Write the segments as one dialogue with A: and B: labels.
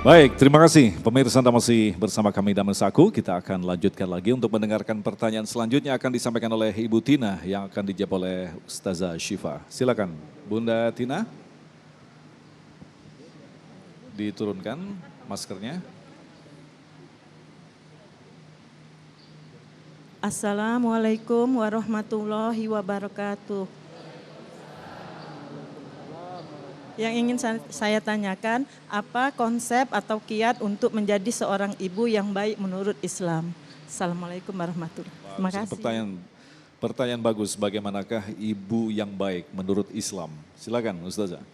A: Baik, terima kasih. Pemirsa Anda masih bersama kami Damasaku. Kita akan lanjutkan lagi untuk mendengarkan pertanyaan selanjutnya akan disampaikan oleh Ibu Tina yang akan dijawab oleh Ustazah Syifa. Silakan, Bunda Tina. Diturunkan maskernya.
B: Assalamualaikum warahmatullahi wabarakatuh. Yang ingin saya tanyakan, apa konsep atau kiat untuk menjadi seorang ibu yang baik menurut Islam? Assalamualaikum warahmatullahi wabarakatuh. Terima kasih.
A: Pertanyaan bagus, bagaimanakah ibu yang baik menurut Islam? Silakan Ustazah.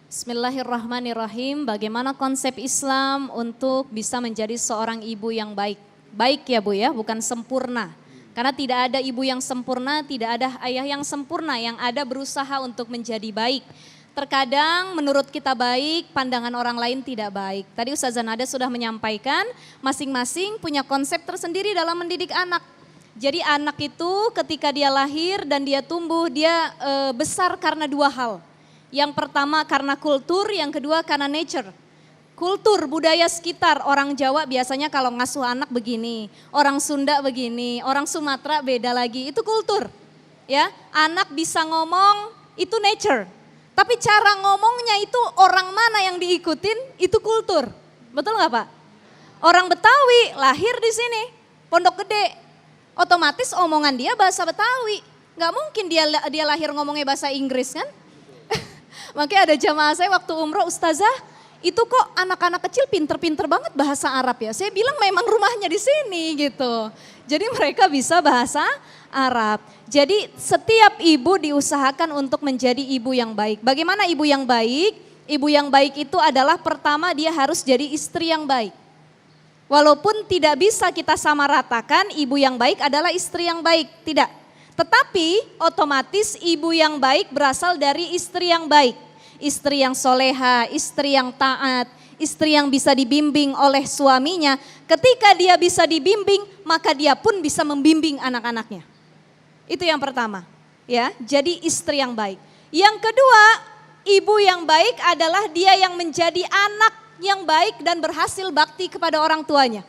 C: Bismillahirrahmanirrahim. Bagaimana konsep Islam untuk bisa menjadi seorang ibu yang baik? Baik ya Bu ya, bukan sempurna. Karena tidak ada ibu yang sempurna, tidak ada ayah yang sempurna, yang ada berusaha untuk menjadi baik. Terkadang menurut kita baik, pandangan orang lain tidak baik. Tadi Ustazah Nada sudah menyampaikan, masing-masing punya konsep tersendiri dalam mendidik anak. Jadi anak itu ketika dia lahir dan dia tumbuh, dia besar karena dua hal. Yang pertama karena kultur, yang kedua karena nature. Kultur, budaya sekitar, orang Jawa biasanya kalau ngasuh anak begini, orang Sunda begini, orang Sumatera beda lagi, itu kultur. Ya, anak bisa ngomong, itu nature. Tapi cara ngomongnya itu orang mana yang diikutin, itu kultur. Betul nggak Pak? Orang Betawi lahir di sini, Pondok Gede, otomatis omongan dia bahasa Betawi. Nggak mungkin dia lahir ngomongnya bahasa Inggris kan? Makanya ada jamaah saya waktu umroh, Ustazah, itu kok anak-anak kecil pinter-pinter banget bahasa Arab ya. Saya bilang memang rumahnya di sini gitu. Jadi mereka bisa bahasa Arab. Jadi setiap ibu diusahakan untuk menjadi ibu yang baik. Bagaimana ibu yang baik? Ibu yang baik itu adalah pertama dia harus jadi istri yang baik. Walaupun tidak bisa kita samaratakan ibu yang baik adalah istri yang baik, tidak. Tetapi otomatis ibu yang baik berasal dari istri yang baik. Istri yang soleha, istri yang taat, istri yang bisa dibimbing oleh suaminya. Ketika dia bisa dibimbing, maka dia pun bisa membimbing anak-anaknya. Itu yang pertama, ya. Jadi istri yang baik. Yang kedua, ibu yang baik adalah dia yang menjadi anak yang baik dan berhasil bakti kepada orang tuanya.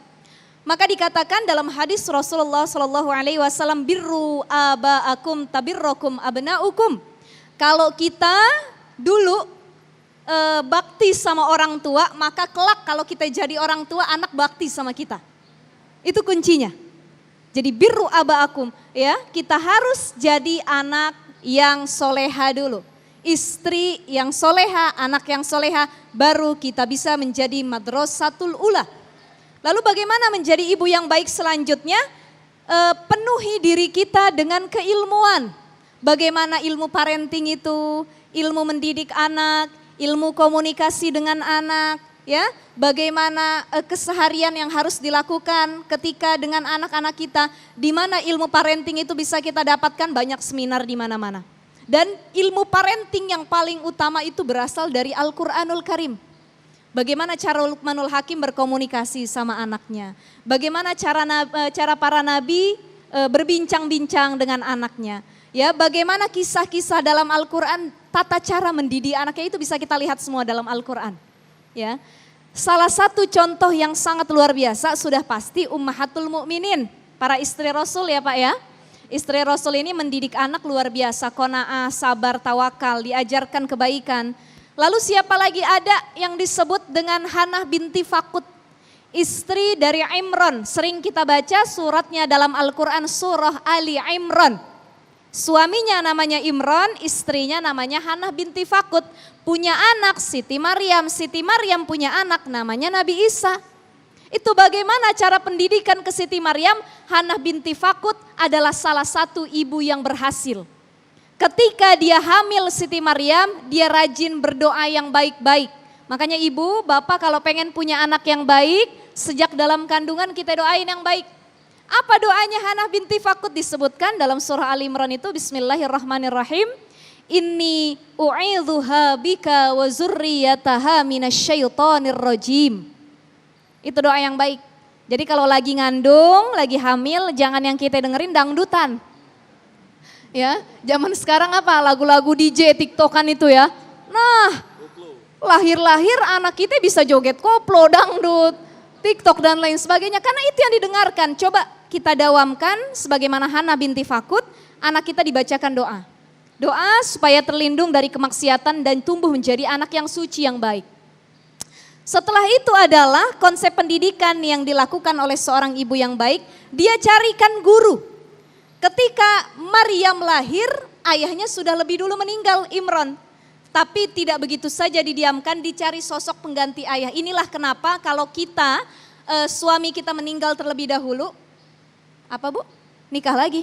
C: Maka dikatakan dalam hadis Rasulullah SAW, birru aba'akum tabirrokum abna'ukum. Kalau kita dulu bakti sama orang tua, maka kelak kalau kita jadi orang tua, anak bakti sama kita. Itu kuncinya. Jadi birru aba'akum, ya, kita harus jadi anak yang soleha dulu. Istri yang soleha, anak yang soleha, baru kita bisa menjadi madrasatul ula. Lalu bagaimana menjadi ibu yang baik selanjutnya? Penuhi diri kita dengan keilmuan. Bagaimana ilmu parenting itu, ilmu mendidik anak, ilmu komunikasi dengan anak, ya, bagaimana keseharian yang harus dilakukan ketika dengan anak-anak kita, di mana ilmu parenting itu bisa kita dapatkan, banyak seminar di mana-mana. Dan ilmu parenting yang paling utama itu berasal dari Al-Quranul Karim. Bagaimana cara Luqmanul Hakim berkomunikasi sama anaknya, bagaimana cara para nabi berbincang-bincang dengan anaknya. Ya, bagaimana kisah-kisah dalam Al-Quran, tata cara mendidik anaknya itu bisa kita lihat semua dalam Al-Quran. Ya, salah satu contoh yang sangat luar biasa sudah pasti Ummahatul Mukminin, para istri Rasul ya Pak ya. Istri Rasul ini mendidik anak luar biasa, qanaah, sabar, tawakal, diajarkan kebaikan. Lalu siapa lagi ada yang disebut dengan Hanah binti Fakut, istri dari Imran. Sering kita baca suratnya dalam Al-Quran, surah Ali Imran. Suaminya namanya Imran, istrinya namanya Hanah binti Fakut. Punya anak Siti Maryam punya anak namanya Nabi Isa. Itu bagaimana cara pendidikan ke Siti Maryam? Hanah binti Fakut adalah salah satu ibu yang berhasil. Ketika dia hamil Siti Maryam, dia rajin berdoa yang baik-baik. Makanya ibu, bapak kalau pengen punya anak yang baik, sejak dalam kandungan kita doain yang baik. Apa doanya Hanah binti Fakut disebutkan dalam surah Ali Imran itu, bismillahirrahmanirrahim. Inni u'idzuha bika wa zurriyataha minasyaitonir rajim. Itu doa yang baik. Jadi kalau lagi ngandung, lagi hamil, jangan yang kita dengerin dangdutan. Ya, zaman sekarang apa? Lagu-lagu DJ, TikTokan itu ya. Nah, lahir-lahir anak kita bisa joget koplo, dangdut, TikTok dan lain sebagainya. Karena itu yang didengarkan. Coba kita dawamkan sebagaimana Hana binti Fakut, anak kita dibacakan doa. Doa supaya terlindung dari kemaksiatan dan tumbuh menjadi anak yang suci yang baik. Setelah itu adalah konsep pendidikan yang dilakukan oleh seorang ibu yang baik. Dia carikan guru. Ketika Maryam lahir, ayahnya sudah lebih dulu meninggal, Imran. Tapi tidak begitu saja didiamkan, dicari sosok pengganti ayah. Inilah kenapa kalau kita, suami kita meninggal terlebih dahulu, apa Bu? Nikah lagi.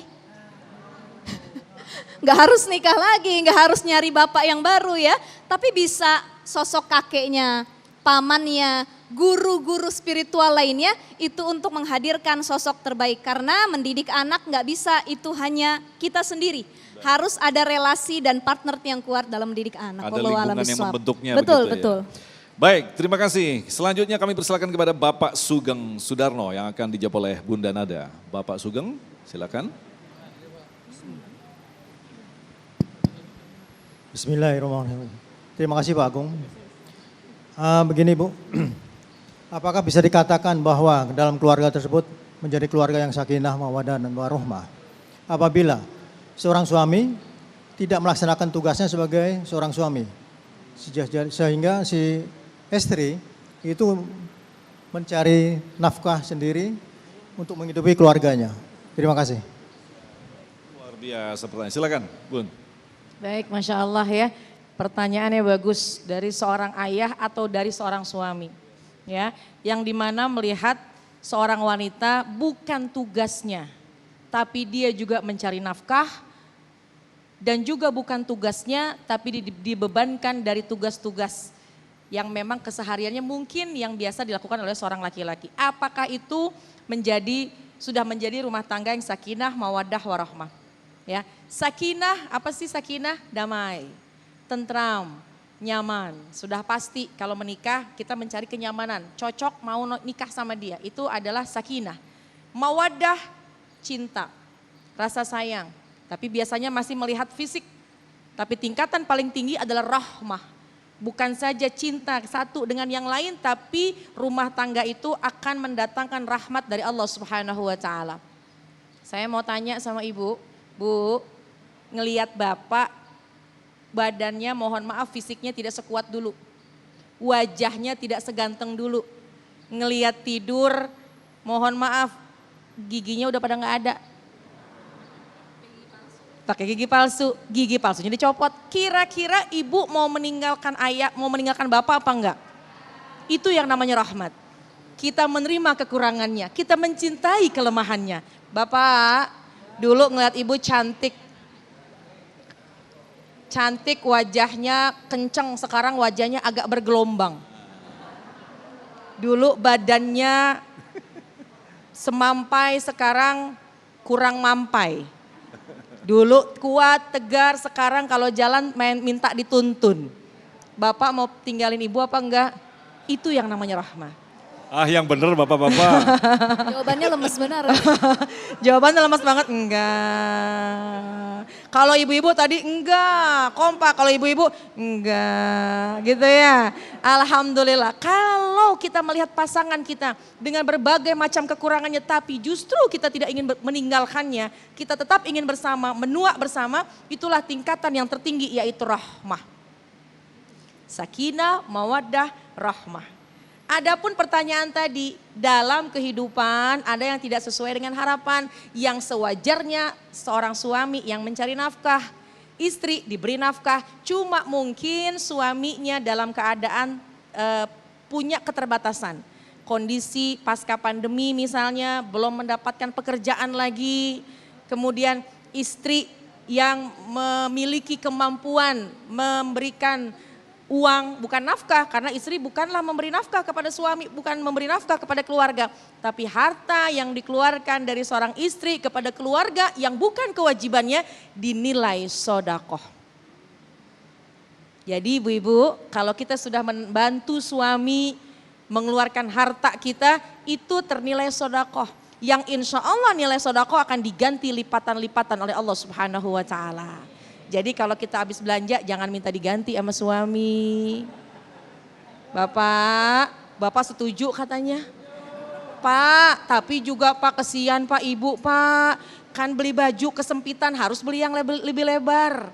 C: Gak harus nikah lagi, gak harus nyari bapak yang baru ya. Tapi bisa sosok kakeknya, pamannya, guru-guru spiritual lainnya, itu untuk menghadirkan sosok terbaik. Karena mendidik anak gak bisa itu hanya kita sendiri. Harus ada relasi dan partner yang kuat dalam mendidik anak.
A: Ada lingkungan yang membentuknya.
C: Betul,
A: begitu,
C: betul.
A: Ya. Baik, terima kasih. Selanjutnya kami persilakan kepada Bapak Sugeng Sudarno yang akan dijawab oleh Bunda Nada. Bapak Sugeng, silakan.
D: Bismillahirrahmanirrahim. Terima kasih Pak Agung. Begini Bu, apakah bisa dikatakan bahwa dalam keluarga tersebut menjadi keluarga yang sakinah, mawaddah dan warahmah apabila seorang suami tidak melaksanakan tugasnya sebagai seorang suami, sehingga si istri itu mencari nafkah sendiri untuk menghidupi keluarganya. Terima kasih.
A: Luar biasa pertanyaan, silakan Bun.
E: Baik, Masya Allah ya. Pertanyaannya bagus, dari seorang ayah atau dari seorang suami. Ya, yang dimana melihat seorang wanita bukan tugasnya, tapi dia juga mencari nafkah, dan juga bukan tugasnya, tapi dibebankan dari tugas-tugas yang memang kesehariannya mungkin yang biasa dilakukan oleh seorang laki-laki. Apakah itu sudah menjadi rumah tangga yang sakinah, mawaddah, warahmah? Ya, sakinah, apa sih sakinah? Damai, tentram, nyaman. Sudah pasti kalau menikah kita mencari kenyamanan, cocok mau nikah sama dia, itu adalah sakinah. Mawaddah, cinta, rasa sayang, tapi biasanya masih melihat fisik. Tapi tingkatan paling tinggi adalah rahmah. Bukan saja cinta satu dengan yang lain, tapi rumah tangga itu akan mendatangkan rahmat dari Allah Subhanahu wa Ta'ala. Saya mau tanya sama ibu, Bu, ngelihat bapak badannya, mohon maaf, fisiknya tidak sekuat dulu, wajahnya tidak seganteng dulu, ngelihat tidur, mohon maaf, giginya udah pada nggak ada. Pakai gigi palsunya dicopot. Kira-kira ibu mau meninggalkan ayah, mau meninggalkan bapak apa enggak? Itu yang namanya rahmat. Kita menerima kekurangannya, kita mencintai kelemahannya. Bapak, dulu ngeliat ibu cantik. Cantik, wajahnya kenceng, sekarang wajahnya agak bergelombang. Dulu badannya semampai, sekarang kurang mampai. Dulu kuat, tegar, sekarang kalau jalan minta dituntun. Bapak mau tinggalin ibu apa enggak? Itu yang namanya rahmah.
A: Yang bener bapak-bapak.
C: Jawabannya lemes benar.
E: Jawabannya lemes banget, enggak. Kalau ibu-ibu tadi enggak, kompak. Kalau ibu-ibu enggak, gitu ya. Alhamdulillah, kalau kita melihat pasangan kita dengan berbagai macam kekurangannya, tapi justru kita tidak ingin meninggalkannya, kita tetap ingin bersama, menua bersama, itulah tingkatan yang tertinggi, yaitu rahmah. Sakinah, mawaddah, rahmah. Adapun pertanyaan tadi, dalam kehidupan ada yang tidak sesuai dengan harapan, yang sewajarnya seorang suami yang mencari nafkah, istri diberi nafkah, cuma mungkin suaminya dalam keadaan punya keterbatasan. Kondisi pasca pandemi misalnya, belum mendapatkan pekerjaan lagi, kemudian istri yang memiliki kemampuan memberikan uang, bukan nafkah, karena istri bukanlah memberi nafkah kepada suami, bukan memberi nafkah kepada keluarga, tapi harta yang dikeluarkan dari seorang istri kepada keluarga yang bukan kewajibannya dinilai sodakoh. Jadi ibu-ibu, kalau kita sudah membantu suami mengeluarkan harta kita, itu ternilai sodakoh. Yang insya Allah nilai sodakoh akan diganti lipatan-lipatan oleh Allah Subhanahu wa Ta'ala. Jadi kalau kita habis belanja jangan minta diganti sama suami. Bapak setuju katanya. Pak, tapi juga Pak kesian Pak Ibu Pak. Kan beli baju kesempitan harus beli yang lebih lebar.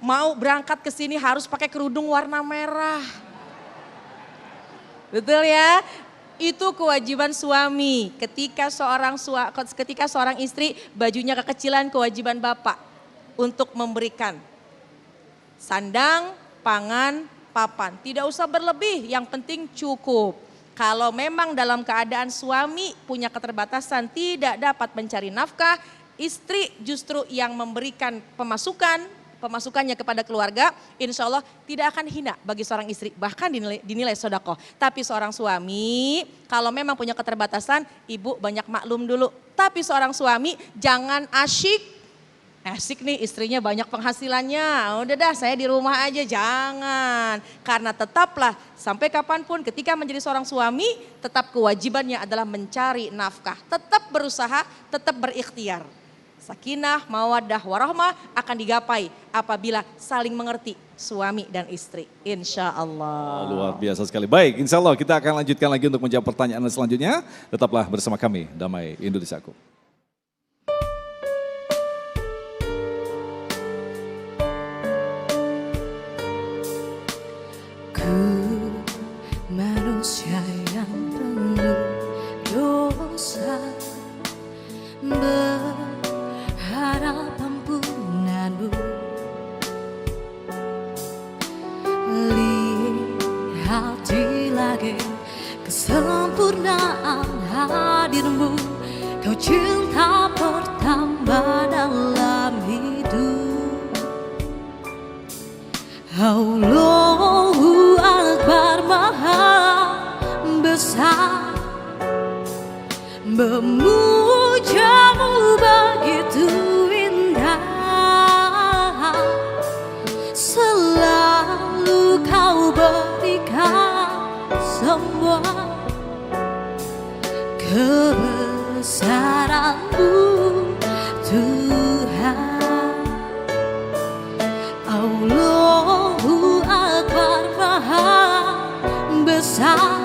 E: Mau berangkat ke sini harus pakai kerudung warna merah. Betul ya? Itu kewajiban suami. Ketika seorang istri bajunya kekecilan, kewajiban bapak untuk memberikan sandang, pangan, papan. Tidak usah berlebih, yang penting cukup. Kalau memang dalam keadaan suami punya keterbatasan tidak dapat mencari nafkah, istri justru yang memberikan pemasukannya kepada keluarga, insya Allah tidak akan hina bagi seorang istri, bahkan dinilai sedekah. Tapi seorang suami kalau memang punya keterbatasan, ibu banyak maklum dulu. Tapi seorang suami jangan asik nih istrinya banyak penghasilannya, udah dah saya di rumah aja, jangan. Karena tetaplah sampai kapanpun ketika menjadi seorang suami, tetap kewajibannya adalah mencari nafkah. Tetap berusaha, tetap berikhtiar. Sakinah, mawaddah, warahmah akan digapai apabila saling mengerti suami dan istri. Insya Allah.
A: Luar biasa sekali. Baik, insya Allah kita akan lanjutkan lagi untuk menjawab pertanyaan selanjutnya. Tetaplah bersama kami, Damai Indonesiaku.
F: Manusia yang penuh dosa, berharap ampunanmu. Lihati lagi kesempurnaan hadirmu, kau cinta pertama dalam hidup. Allahu Akbar Maha Besar, memujamu begitu indah. Selalu kau berikan semua kebesaranmu Tuhan. Allahu Akbar Maha Besar,